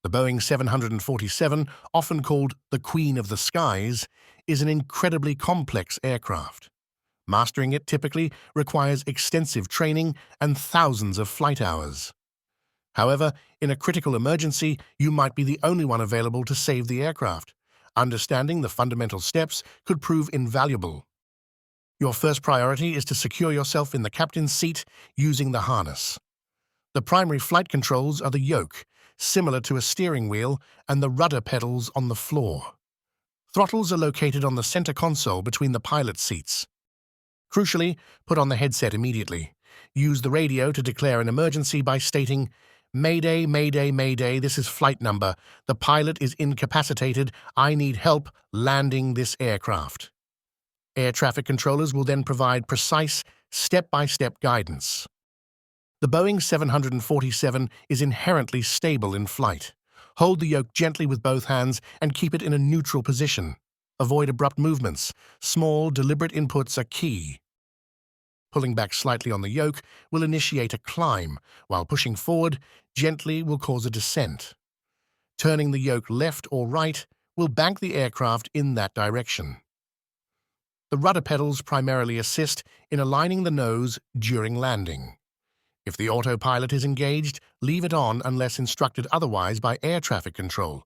The Boeing 747, often called the Queen of the Skies, is an incredibly complex aircraft. Mastering it typically requires extensive training and thousands of flight hours. However, in a critical emergency, you might be the only one available to save the aircraft. Understanding the fundamental steps could prove invaluable. Your first priority is to secure yourself in the captain's seat using the harness. The primary flight controls are the yoke, similar to a steering wheel, and the rudder pedals on the floor. Throttles are located on the center console between the pilot's seats. Crucially, put on the headset immediately. Use the radio to declare an emergency by stating, "Mayday, Mayday, Mayday, this is flight number. The pilot is incapacitated. I need help landing this aircraft." Air traffic controllers will then provide precise, step-by-step guidance. The Boeing 747 is inherently stable in flight. Hold the yoke gently with both hands and keep it in a neutral position. Avoid abrupt movements. Small, deliberate inputs are key. Pulling back slightly on the yoke will initiate a climb, while pushing forward gently will cause a descent. Turning the yoke left or right will bank the aircraft in that direction. The rudder pedals primarily assist in aligning the nose during landing. If the autopilot is engaged, leave it on unless instructed otherwise by air traffic control.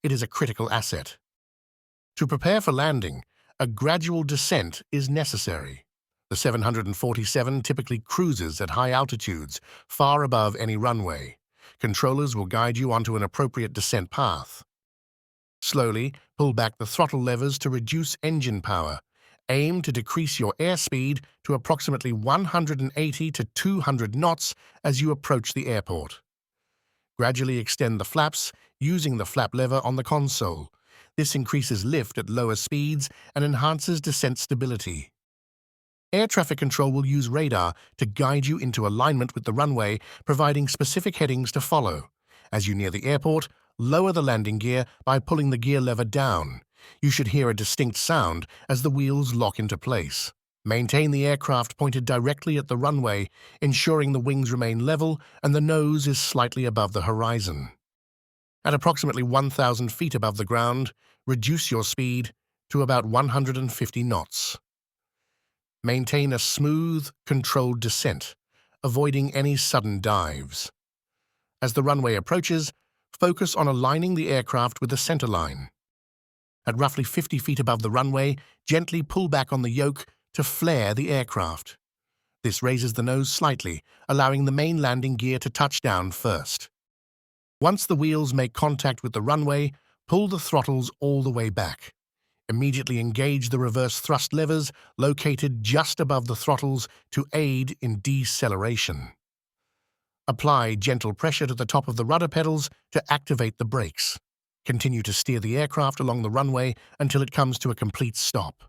It is a critical asset. To prepare for landing, a gradual descent is necessary. The 747 typically cruises at high altitudes, far above any runway. Controllers will guide you onto an appropriate descent path. Slowly, pull back the throttle levers to reduce engine power. Aim to decrease your airspeed to approximately 180 to 200 knots as you approach the airport. Gradually extend the flaps using the flap lever on the console. This increases lift at lower speeds and enhances descent stability. Air traffic control will use radar to guide you into alignment with the runway, providing specific headings to follow. As you near the airport, lower the landing gear by pulling the gear lever down. You should hear a distinct sound as the wheels lock into place. Maintain the aircraft pointed directly at the runway, ensuring the wings remain level and the nose is slightly above the horizon. At approximately 1,000 feet above the ground, reduce your speed to about 150 knots. Maintain a smooth, controlled descent, avoiding any sudden dives. As the runway approaches, focus on aligning the aircraft with the center line. At roughly 50 feet above the runway, gently pull back on the yoke to flare the aircraft. This raises the nose slightly, allowing the main landing gear to touch down first. Once the wheels make contact with the runway, pull the throttles all the way back. Immediately engage the reverse thrust levers located just above the throttles to aid in deceleration. Apply gentle pressure to the top of the rudder pedals to activate the brakes. Continue to steer the aircraft along the runway until it comes to a complete stop.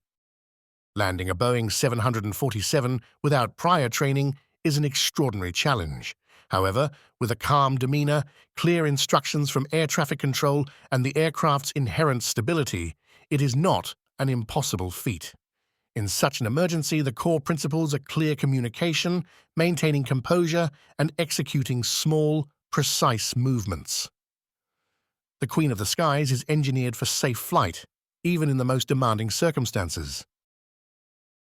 Landing a Boeing 747 without prior training is an extraordinary challenge. However, with a calm demeanor, clear instructions from air traffic control, and the aircraft's inherent stability, it is not an impossible feat. In such an emergency, the core principles are clear communication, maintaining composure, and executing small, precise movements. The Queen of the Skies is engineered for safe flight, even in the most demanding circumstances.